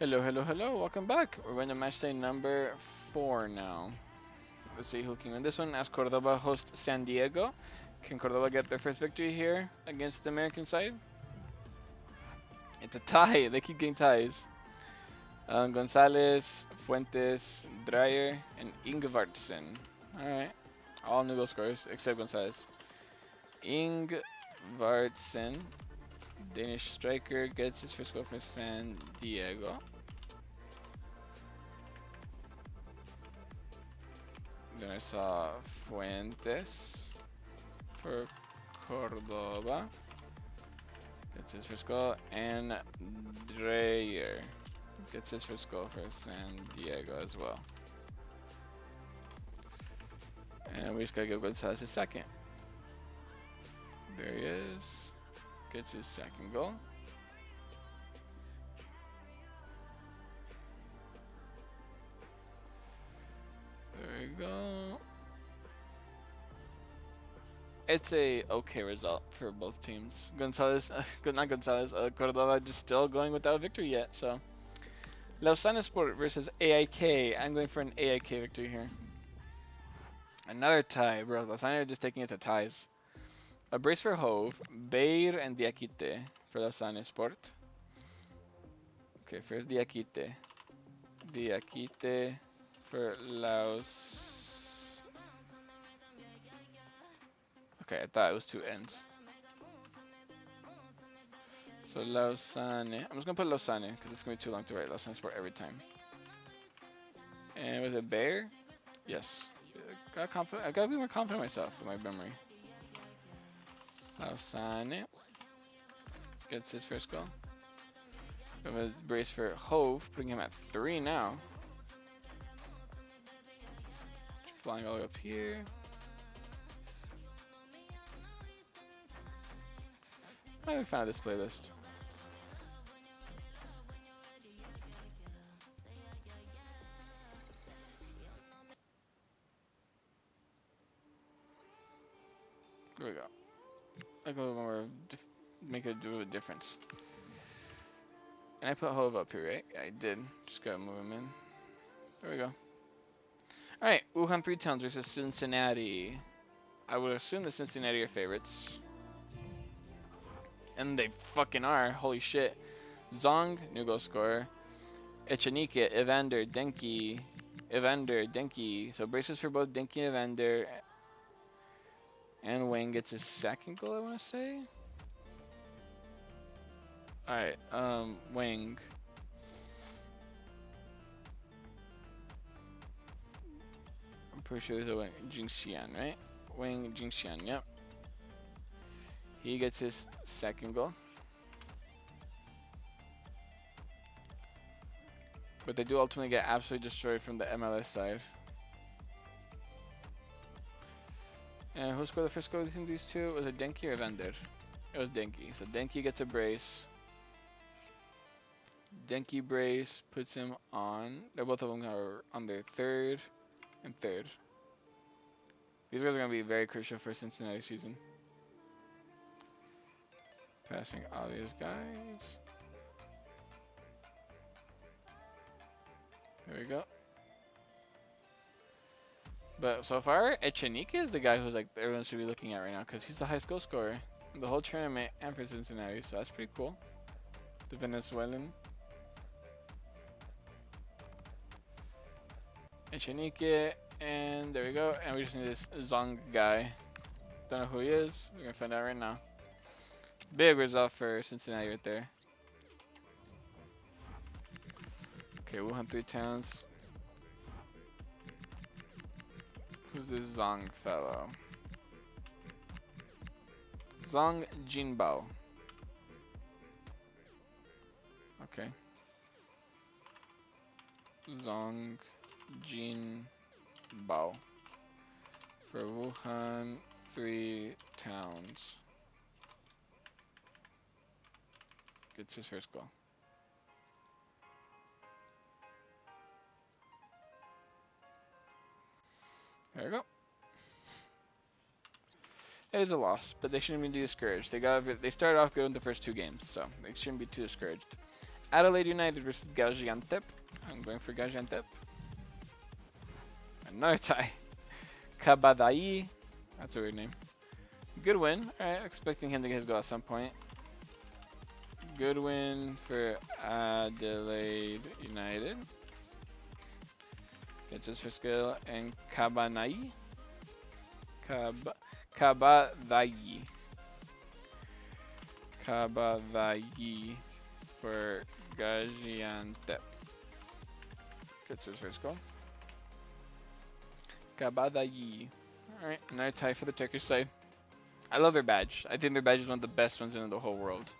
Hello, hello, hello. Welcome back. We're going to Matchday number 4 now. Let's see who can win this one as Cordoba hosts San Diego. Can Cordoba get their first victory here against the American side? It's a tie. They keep getting ties. Gonzalez, Fuentes, Dreyer, and Ingvartsen. Alright. All new goal scorers except Gonzalez. Ingvartsen, Danish striker, gets his first goal for San Diego. Then I saw Fuentes for Cordoba. Gets his first goal. And Dreyer gets his first goal for San Diego as well. And we just gotta give Gonzalez his second. There he is. Gets his second goal. There we go. It's a okay result for both teams. Gonzalez, not Gonzalez, Cordova just still going without a victory yet. So, Lausanne Sport versus AIK. I'm going for an AIK victory here. Another tie, bro. Lausanne are just taking it to ties. A brace for Hove, Beir and Diakite for Lausanne Sport. Okay, first Diakite. Diakite for Laos. Okay, I thought it was two ends. So Lausanne. I'm just gonna put Lausanne because it's gonna be too long to write Lausanne Sport every time. And was it Bear? Yes. Got confident. I gotta be more confident in myself with my memory. Lausanne gets his first goal. We have a brace for Hove, putting him at 3 now. Flying all the way up here. I haven't found this playlist. There we go. I go more, make it do a difference. And I put Hove up here, right? Yeah, I did. Just gotta move him in. There we go. Alright, Wuhan Three Towns versus Cincinnati. I would assume the Cincinnati are favorites. And they fucking are. Holy shit. Zong, new goal scorer. Echenike, Evander, Denki. Evander, Denki. So braces for both Denki and Evander. And Wayne gets his second goal, I want to say. Alright, Wang. I'm pretty sure there's a Wang Jingxian, right? Wang Jingxian, yep. He gets his second goal. But they do ultimately get absolutely destroyed from the MLS side. And who scored the first goal between these two? Was it Denki or Vander? It was Denki. So Denki gets a brace. Denki brace puts him on. They're both of them are on their third and third. These guys are going to be very crucial for Cincinnati season. Passing all these guys. There we go. But so far, Echenike is the guy who's like everyone should be looking at right now because he's the highest goal scorer in the whole tournament and for Cincinnati. So that's pretty cool. The Venezuelan. Echenike, and there we go. And we just need this Zong guy. Don't know who he is. We're gonna find out right now. Big result for Cincinnati right there. Okay, Wuhan Three Towns. Who's this Zong fellow? Zong Jinbao. Okay. Zong Jinbao. For Wuhan Three Towns. Gets his first goal. There we go. It is a loss, but they shouldn't be too discouraged. They started off good in the first 2 games, so they shouldn't be too discouraged. Adelaide United versus Gaziantep. I'm going for Gaziantep. Another tie. Kabadai. That's a weird name. Good win. Alright, expecting him to get his goal at some point. Good win for Adelaide United. Gets his first goal. And Kabadai. Kabadai. Kabadai for Gaziantep. Gets his first goal. Kabadai. Alright, another tie for the Turkish side. I love their badge. I think their badge is one of the best ones in the whole world.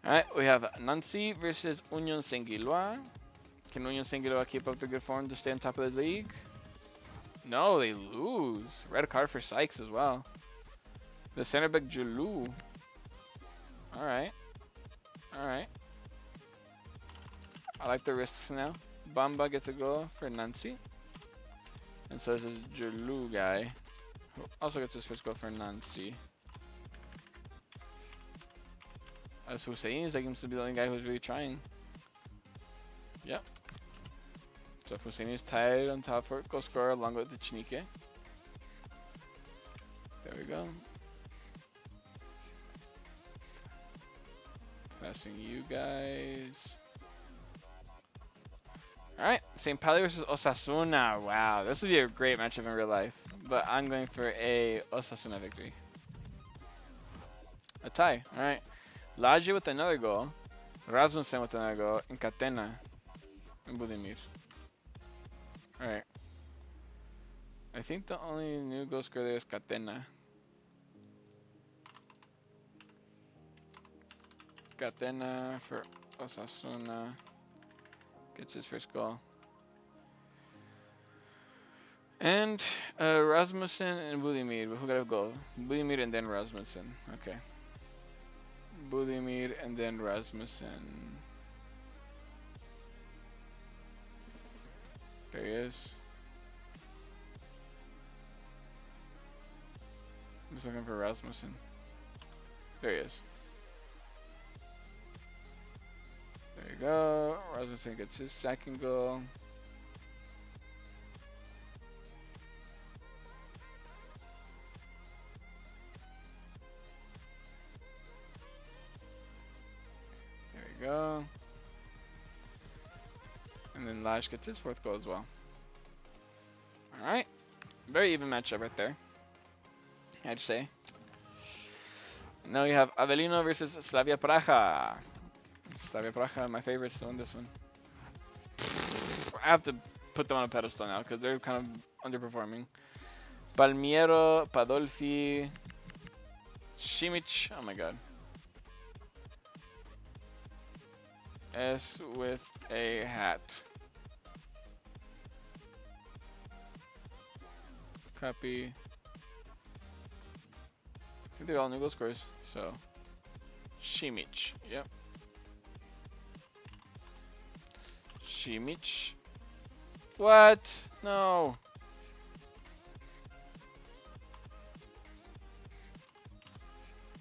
Alright, we have Nancy versus Union Saint-Gilloise. Can Union Saint-Gilloise keep up the good form to stay on top of the league? No, they lose. Red card for Sykes as well. The center back Julu. Alright. Alright. I like the risks now. Bamba gets a goal for Nancy. And so does this Julu guy, who also gets his first goal for Nancy. As Hussein seems to be the only guy who's really trying. Yep. So Hussein is tied on top for goal scorer along with the Chinike. There we go. Passing you guys. Alright, St. Pauli versus Osasuna. Wow, this would be a great matchup in real life. But I'm going for a Osasuna victory. A tie, alright. Lazio with another goal. Rasmussen with another goal. And Catena. And Budimir. Alright. I think the only new goal scorer there is Catena. Catena for Osasuna. Gets his first goal. And Rasmussen and Budimir. Who got a goal? Budimir and then Rasmussen. Okay. Budimir and then Rasmussen. There he is. I'm just looking for Rasmussen. There he is. There you go. Rasmussen gets his second goal. There you go. And then Lash gets his fourth goal as well. Alright. Very even matchup right there, I'd say. Now we have Avellino versus Slavia Praha. Slavia Praha, my favorites to win this one. I have to put them on a pedestal now because they're kind of underperforming. Palmiero, Padolfi, Simic. Oh my god. S with a hat. Copy. I think they're all new goal scorers. So, Simic. Yep. Simic. What? No.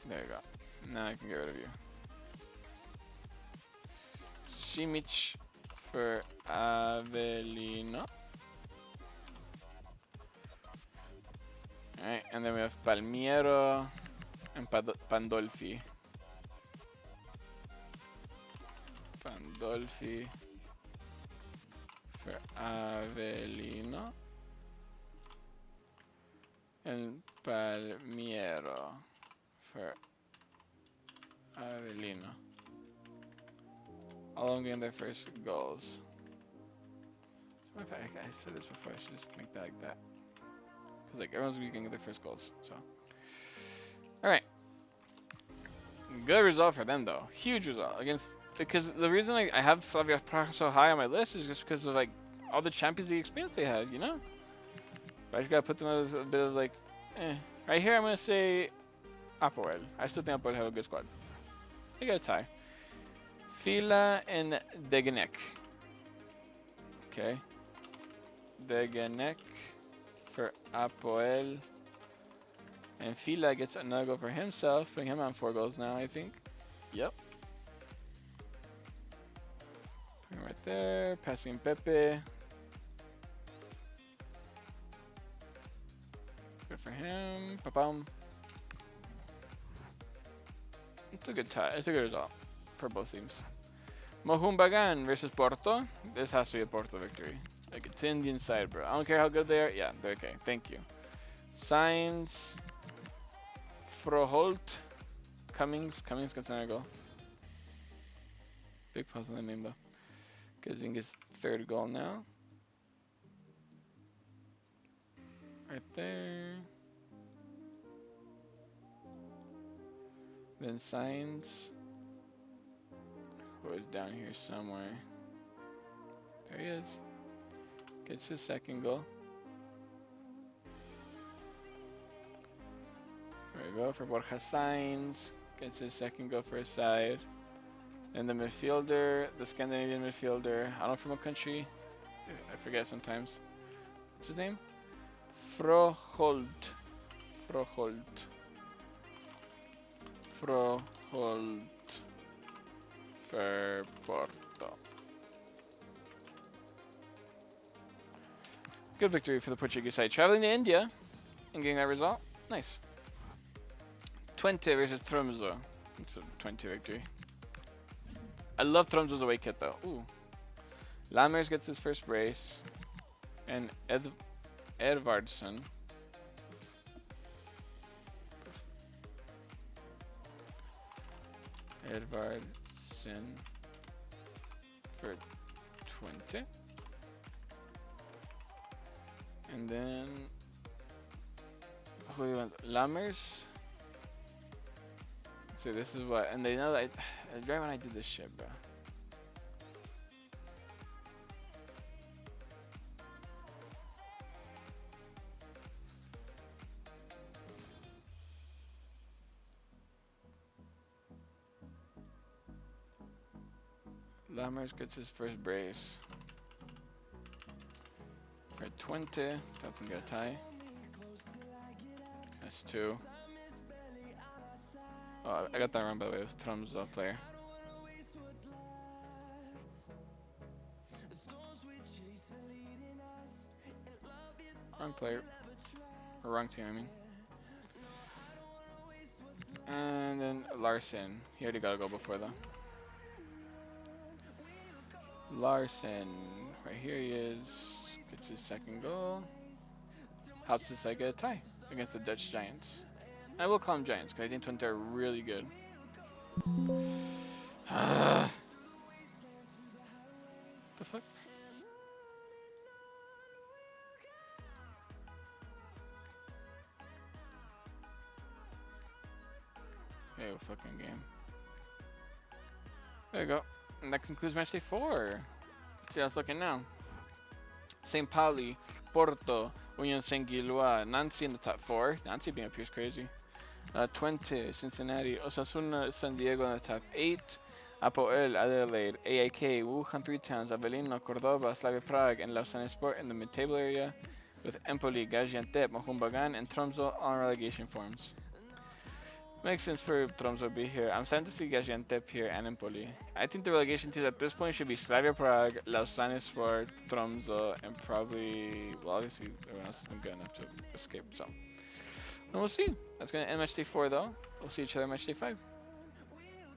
There you go. Now I can get rid of you. Simic for Avellino. Alright, and then we have Palmiero and Pandolfi. Pandolfi for Avellino. And Palmiero for Avellino. All of them getting their first goals. So if I said this before, I should just make that like that. Because like everyone's gonna be getting their first goals. So, alright. Good result for them though. Huge result against, because the reason I have Slavia Praha so high on my list is just because of like all the Champions League experience they had, you know? But I just gotta put them as a bit of like, Right here I'm gonna say Apoel. I still think Apoel have a good squad. They got a tie. Fila and Degenek. Okay. Degenek for Apoel. And Fila gets another goal for himself, putting him on 4 goals now, I think. Yep. Right there. Passing Pepe. Good for him. Ba-bum. It's a good tie. It's a good result for both teams. Mohumbagan versus Porto. This has to be a Porto victory. Like, it's in the inside, bro. I don't care how good they are. Yeah, they're okay. Thank you. Signs. Froholt. Cummings gets another goal. Big pause on the name, though. Getting his third goal now. Right there. Then Signs. Who is down here somewhere? There he is. Gets his second goal. There we go for Borja Signs. Gets his second goal for his side. And the midfielder, the Scandinavian midfielder, I don't know from what country. I forget sometimes. What's his name? Froholt. Froholt. Froholt. For Porto. Good victory for the Portuguese side. Traveling to India and getting that result. Nice. Twente versus Tromsø. It's a 20 victory. I love Tromsø's away kit though. Ooh. Lammers gets his first brace. And Edvardsson. Edvardsson for 20. And then who do you want? Lammers. So this is what, and they know that right when I did this shit, bro. Lammers gets his first brace for 20. Don't get a tie. That's 2. Oh, I got that wrong by the way. It was Tromsø player. Wrong player. Or wrong team, I mean. And then Larson. He already got a goal before though. Larson. Right here he is. Gets his second goal. Helps his side get a tie against the Dutch Giants. I will call them Giants because I think Twente are really good. The fuck? Hey, fucking game. There you go. And that concludes match day 4. Let's see how it's looking now. St. Pauli, Porto, Union Saint-Gilloise, Nancy in the top 4. Nancy being up here is crazy. Twente, Cincinnati, Osasuna, San Diego in the top 8. Apoel, Adelaide, AIK, Wuhan 3 Towns, Avellino, Cordoba, Slavia Prague, and Lausanne Sport in the mid-table area, with Empoli, Gaziantep, Mohumbagan, and Tromsø on relegation forms. Makes sense for Tromsø to be here. I'm starting to see Gaziantep here and Empoli. I think the relegation teams at this point should be Slavia Prague, Lausanne Sport, Tromsø, and probably, well, obviously everyone else has been good enough to escape, so. And we'll see. That's going to end match day 4 though. We'll see each other match day 5.